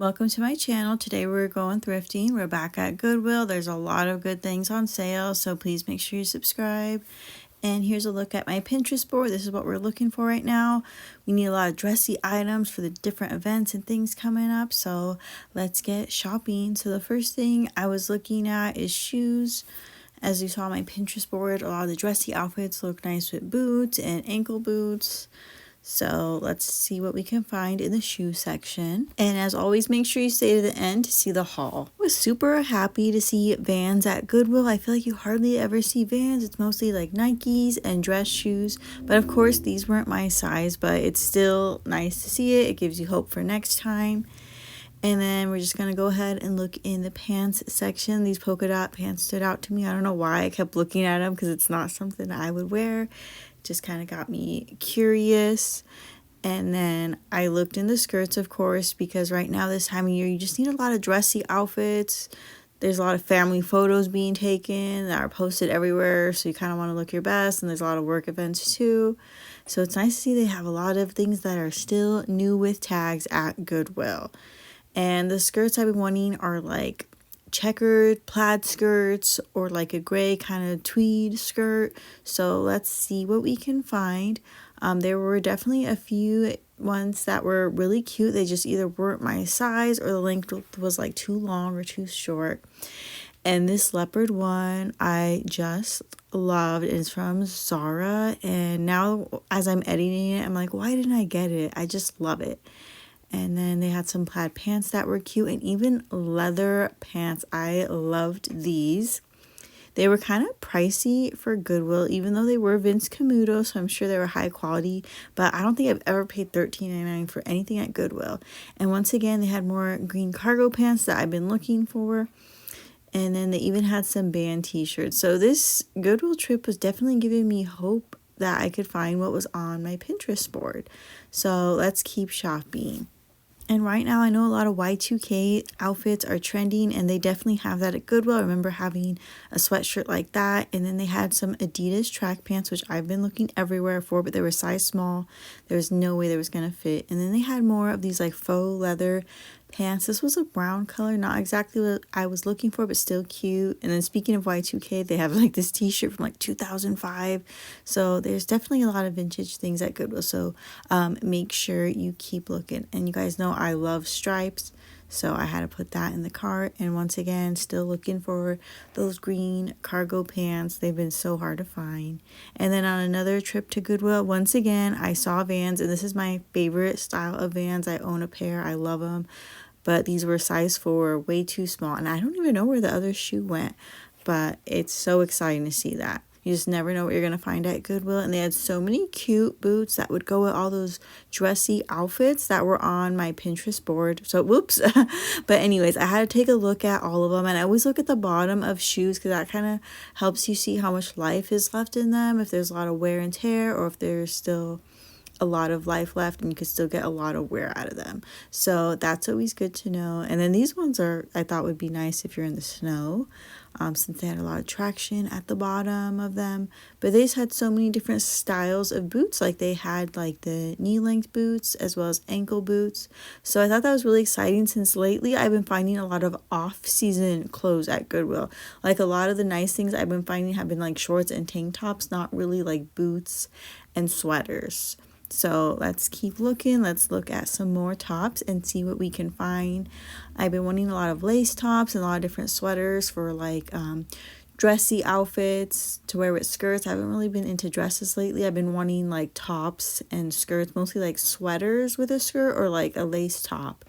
Welcome to my channel. Today we're going thrifting. We're back at Goodwill. There's a lot of good things on sale, so please make sure you subscribe. And here's a look at my Pinterest board. This is what we're looking for right now. We need a lot of dressy items for the different events and things coming up, so let's get shopping. So the first thing I was looking at is shoes. As you saw on my Pinterest board, a lot of the dressy outfits look nice with boots and ankle boots. So let's see what we can find in the shoe section. And as always, make sure you stay to the end to see the haul. I was super happy to see Vans at Goodwill. I feel like you hardly ever see Vans. It's mostly like Nikes and dress shoes. But of course, these weren't my size, but it's still nice to see it. It gives you hope for next time. And then we're just going to go ahead and look in the pants section. These polka dot pants stood out to me. I don't know why I kept looking at them because it's not something I would wear. Just kind of got me curious. And then I looked in the skirts, of course, because right now this time of year you just need a lot of dressy outfits. There's a lot of family photos being taken that are posted everywhere, so you kind of want to look your best. And there's a lot of work events too, so it's nice to see they have a lot of things that are still new with tags at Goodwill. And the skirts I've been wanting are like checkered plaid skirts or like a gray kind of tweed skirt. So let's see what we can find. There were definitely a few ones that were really cute. They just either weren't my size or the length was like too long or too short. And this leopard one I just loved. It's from Zara, and now as I'm editing it, I'm like, why didn't I get it? I just love it. And then they had some plaid pants that were cute, and even leather pants. I loved these. They were kind of pricey for Goodwill, even though they were Vince Camuto, so I'm sure they were high quality. But I don't think I've ever paid $13.99 for anything at Goodwill. And once again, they had more green cargo pants that I've been looking for. And then they even had some band t-shirts. So this Goodwill trip was definitely giving me hope that I could find what was on my Pinterest board. So let's keep shopping. And right now, I know a lot of Y2K outfits are trending, and they definitely have that at Goodwill. I remember having a sweatshirt like that, and then they had some Adidas track pants, which I've been looking everywhere for, but they were size small. There was no way they was going to fit. And then they had more of these like faux leather pants. This was a brown color, not exactly what I was looking for, but still cute. And then speaking of Y2K, they have like this t-shirt from like 2005. So there's definitely a lot of vintage things at Goodwill. So make sure you keep looking. And you guys know I love stripes, so I had to put that in the cart. And once again, still looking for those green cargo pants. They've been so hard to find. And then on another trip to Goodwill, once again, I saw Vans, and this is my favorite style of Vans. I own a pair. I love them. But these were size 4, way too small. And I don't even know where the other shoe went. But it's so exciting to see that. You just never know what you're going to find at Goodwill. And they had so many cute boots that would go with all those dressy outfits that were on my Pinterest board. So, whoops. But anyways, I had to take a look at all of them. And I always look at the bottom of shoes because that kind of helps you see how much life is left in them. If there's a lot of wear and tear, or if there's still a lot of life left and you could still get a lot of wear out of them. So that's always good to know. And then these ones I thought would be nice if you're in the snow, since they had a lot of traction at the bottom of them. But they just had so many different styles of boots. Like they had like the knee length boots as well as ankle boots. So I thought that was really exciting, since lately I've been finding a lot of off-season clothes at Goodwill. Like a lot of the nice things I've been finding have been like shorts and tank tops, not really like boots and sweaters. So let's keep looking. Let's look at some more tops and see what we can find. I've been wanting a lot of lace tops and a lot of different sweaters for like dressy outfits to wear with skirts. I haven't really been into dresses lately. I've been wanting like tops and skirts, mostly like sweaters with a skirt or like a lace top.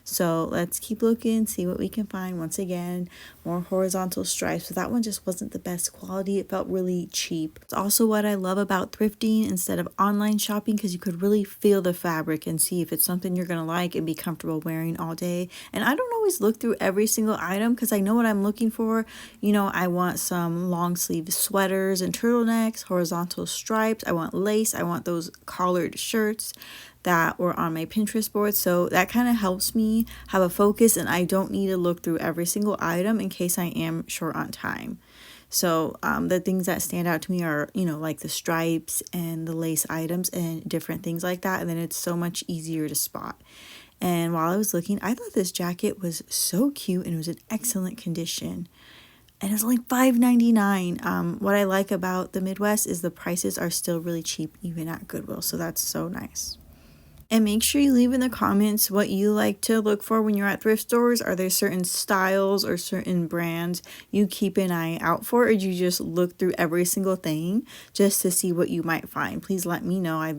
So let's keep looking, see what we can find. Once again, more horizontal stripes. So that one just wasn't the best quality. It felt really cheap. It's also what I love about thrifting instead of online shopping, because you could really feel the fabric and see if it's something you're going to like and be comfortable wearing all day. And I don't always look through every single item because I know what I'm looking for. You know, I want some long sleeve sweaters and turtlenecks, horizontal stripes. I want lace. I want those collared shirts that were on my Pinterest board. So that kind of helps me have a focus, and I don't need to look through every single item in case I am short on time. So the things that stand out to me are, you know, like the stripes and the lace items and different things like that. And then it's so much easier to spot. And while I was looking, I thought this jacket was so cute and it was in excellent condition. And it's only $5.99. What I like about the Midwest is the prices are still really cheap even at Goodwill. So that's so nice. And make sure you leave in the comments what you like to look for when you're at thrift stores. Are there certain styles or certain brands you keep an eye out for, or do you just look through every single thing just to see what you might find? Please let me know. I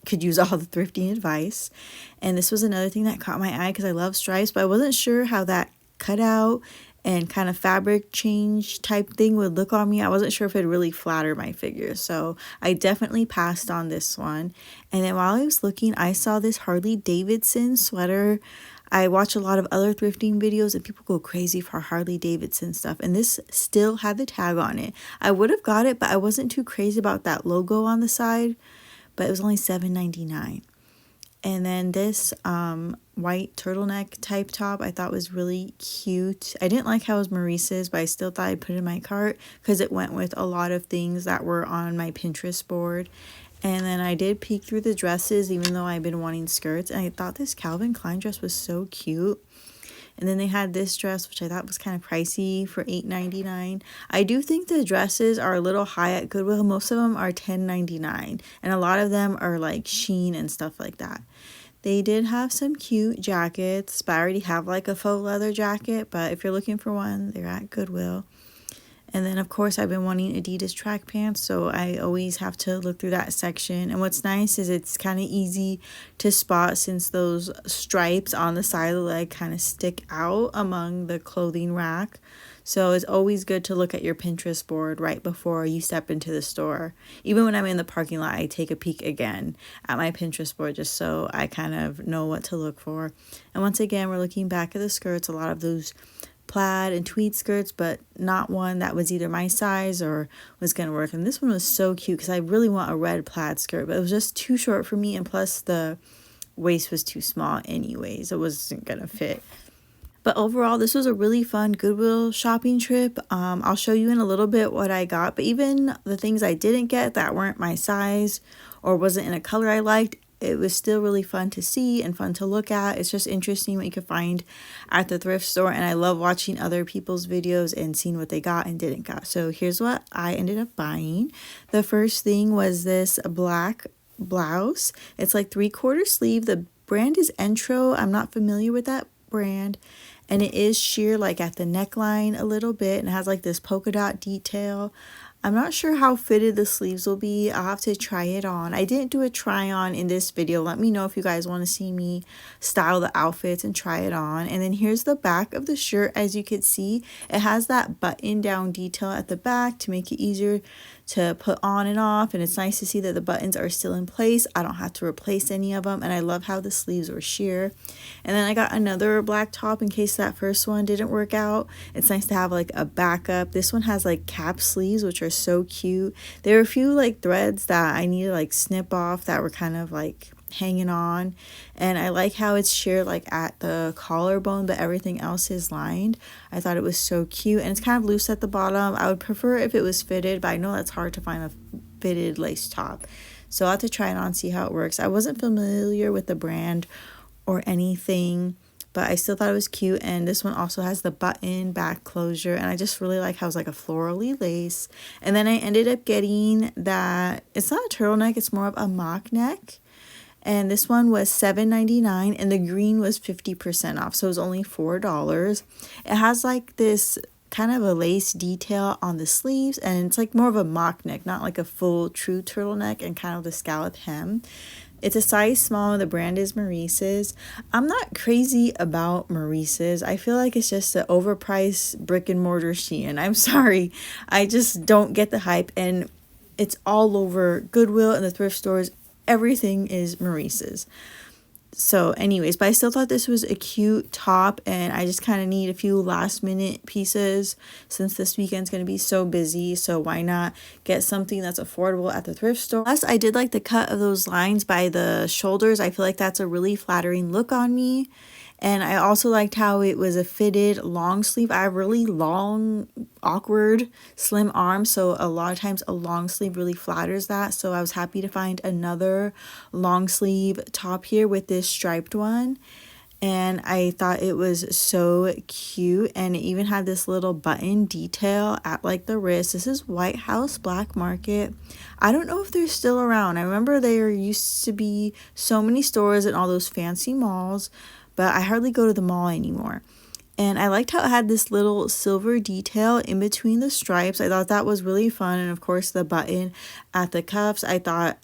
could use all the thrifting advice. And this was another thing that caught my eye because I love stripes, but I wasn't sure how that cutout and kind of fabric change type thing would look on me. I wasn't sure if it'd really flatter my figure, so I definitely passed on this one. And then while I was looking, I saw this Harley Davidson sweater. I watch a lot of other thrifting videos and people go crazy for Harley Davidson stuff, and this still had the tag on it. I would have got it, but I wasn't too crazy about that logo on the side, but it was only $7.99. And then this white turtleneck type top I thought was really cute. I didn't like how it was Maurice's, but I still thought I'd put it in my cart because it went with a lot of things that were on my Pinterest board. And then I did peek through the dresses even though I've been wanting skirts. And I thought this Calvin Klein dress was so cute. And then they had this dress, which I thought was kind of pricey for $8.99. I do think the dresses are a little high at Goodwill. Most of them are $10.99. And a lot of them are like Shein and stuff like that. They did have some cute jackets, but I already have like a faux leather jacket. But if you're looking for one, they're at Goodwill. And then, of course, I've been wanting Adidas track pants, so I always have to look through that section. And what's nice is it's kind of easy to spot since those stripes on the side of the leg kind of stick out among the clothing rack. So it's always good to look at your Pinterest board right before you step into the store. Even when I'm in the parking lot, I take a peek again at my Pinterest board just so I kind of know what to look for. And once again, we're looking back at the skirts, a lot of those plaid and tweed skirts, but not one that was either my size or was going to work. And this one was so cute because I really want a red plaid skirt, but it was just too short for me, and plus the waist was too small anyways. It wasn't going to fit. But overall, this was a really fun Goodwill shopping trip. I'll show you in a little bit what I got, but even the things I didn't get that weren't my size or wasn't in a color I liked, it was still really fun to see and fun to look at. It's just interesting what you could find at the thrift store, and I love watching other people's videos and seeing what they got and didn't got. So here's what I ended up buying. The first thing was this black blouse. It's like 3/4 sleeve. The brand is Entro. I'm not familiar with that brand. And it is sheer like at the neckline a little bit, and it has like this polka dot detail. I'm not sure how fitted the sleeves will be. I'll have to try it on. I didn't do a try on in this video. Let me know if you guys want to see me style the outfits and try it on. And then here's the back of the shirt. As you can see, it has that button down detail at the back to make it easier to put on and off, and it's nice to see that the buttons are still in place. I don't have to replace any of them, and I love how the sleeves were sheer. And then I got another black top in case that first one didn't work out. It's nice to have like a backup. This one has like cap sleeves, which are so cute. There were a few like threads that I needed to like snip off that were kind of like hanging on, and I like how it's sheer like at the collarbone, but everything else is lined. I thought it was so cute, and it's kind of loose at the bottom. I would prefer if it was fitted, but I know that's hard to find a fitted lace top, so I'll have to try it on, see how it works. I wasn't familiar with the brand or anything, but I still thought it was cute. And this one also has the button back closure, and I just really like how it's like a florally lace. And then I ended up getting that, it's not a turtleneck, it's more of a mock neck. And this one was $7.99, and the green was 50% off, so it was only $4. It has like this kind of a lace detail on the sleeves, and it's like more of a mock neck, not like a full true turtleneck, and kind of the scallop hem. It's a size small, and the brand is Maurice's. I'm not crazy about Maurice's. I feel like it's just an overpriced brick and mortar Shein. I'm sorry. I just don't get the hype, and it's all over Goodwill and the thrift stores. Everything is Maurice's. So anyways, but I still thought this was a cute top, and I just kind of need a few last minute pieces since this weekend's going to be so busy. So why not get something that's affordable at the thrift store? Plus, I did like the cut of those lines by the shoulders. I feel like that's a really flattering look on me. And I also liked how it was a fitted long sleeve. I have really long, awkward, slim arms, so a lot of times a long sleeve really flatters that. So I was happy to find another long sleeve top here with this striped one. and I thought it was so cute, and it even had this little button detail at like the wrist. This is White House Black Market. I don't know if they're still around. I remember there used to be so many stores in all those fancy malls, but I hardly go to the mall anymore. And I liked how it had this little silver detail in between the stripes. I thought that was really fun. And of course, the button at the cuffs, I thought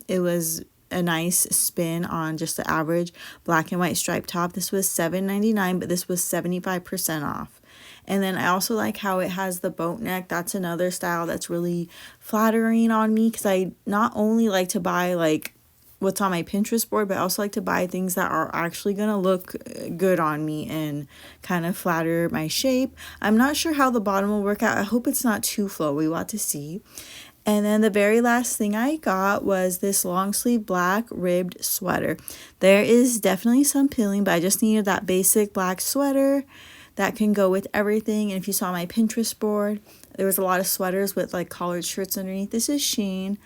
it was a nice spin on just the average black and white striped top. This was $7.99, but this was 75% off. And then I also like how it has the boat neck. That's another style that's really flattering on me, because I not only like to buy like what's on my Pinterest board, but I also like to buy things that are actually going to look good on me and kind of flatter my shape. I'm not sure how the bottom will work out. I hope it's not too flowy. We'll have to see. And then the very last thing I got was this long sleeve black ribbed sweater. There is definitely some pilling, but I just needed that basic black sweater that can go with everything. And if you saw my Pinterest board, there was a lot of sweaters with like collared shirts underneath. This is Shein.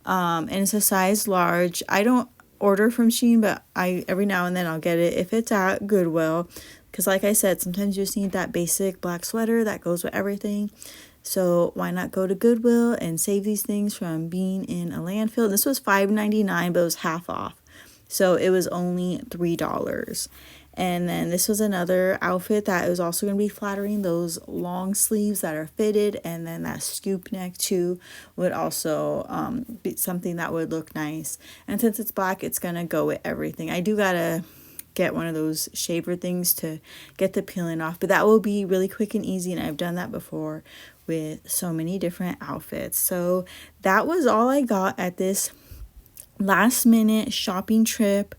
And it's a size large. I don't order from Shein, but every now and then I'll get it if it's at Goodwill, because like I said, sometimes you just need that basic black sweater that goes with everything. So why not go to Goodwill and save these things from being in a landfill? This was $5.99, but it was half off, so it was only $3. And then this was another outfit that was also going to be flattering. Those long sleeves that are fitted, and then that scoop neck too would also be something that would look nice. And since it's black, it's going to go with everything. I do got to get one of those shaver things to get the peeling off, but that will be really quick and easy, and I've done that before with so many different outfits. So that was all I got at this last minute shopping trip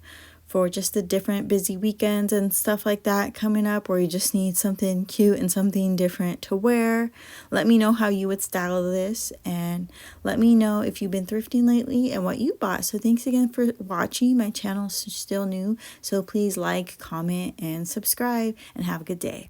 for just the different busy weekends and stuff like that coming up, where you just need something cute and something different to wear. Let me know how you would style this, and let me know if you've been thrifting lately and what you bought. So thanks again for watching. My channel is still new, so please like, comment, and subscribe, and have a good day.